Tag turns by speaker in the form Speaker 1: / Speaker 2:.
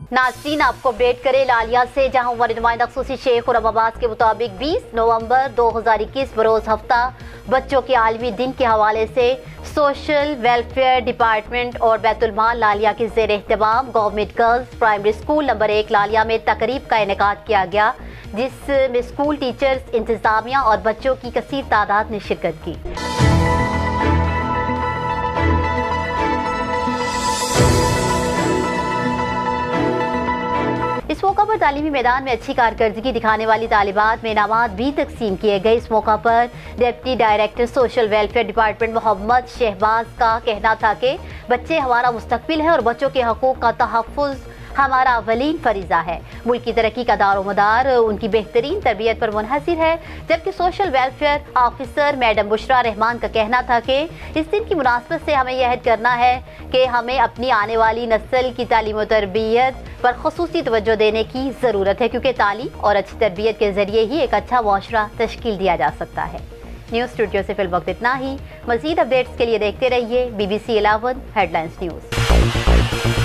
Speaker 1: नाज़रीन, आपको अपडेट करें लालिया से, जहां उमर नुमाइंदा खसूसी शेख खुर्रम अब्बास के मुताबिक 20 नवंबर 2021 बरोज़ हफ्ता बच्चों के आलमी दिन के हवाले से सोशल वेलफेयर डिपार्टमेंट और बैतुल माल लालिया के ज़ेर एहतमाम government girls primary school number 1 Laliya में तकरीब का इनेकाद किया गया, जिसमें स्कूल टीचर्स, इंतजामिया और बच्चों की कसीर तादाद ने शिरकत की। इस मौका पर तालीमी मैदान में अच्छी कारकर्दगी दिखाने वाली तालिबात में इनामात भी तकसीम किए गए। इस मौका पर deputy director social welfare department Mohammad Shahbaz का कहना था कि बच्चे हमारा मुस्तकबिल है और बच्चों के हकूक़ का तहफ़्फ़ुज़ हमारा अवलीन फरीज़ा है। मुल्क की तरक्की का दारोमदार उनकी बेहतरीन तरबियत पर मुनहसिर है। जबकि social welfare officer madam Bushra Rahman का कहना था कि इस दिन की मुनासबत से हमें यह करना है कि हमें अपनी आने वाली नस्ल की तालीम और तरबियत पर खुसूसी तवज्जो देने की ज़रूरत है, क्योंकि तालीम और अच्छी तरबियत के ज़रिए ही एक अच्छा मुआशरा तश्कील दिया जा सकता है। न्यूज़ स्टूडियो से फिल वक्त इतना ही। मज़ीद अपडेट्स के लिए देखते रहिए BBC 11 हेडलाइंस न्यूज़।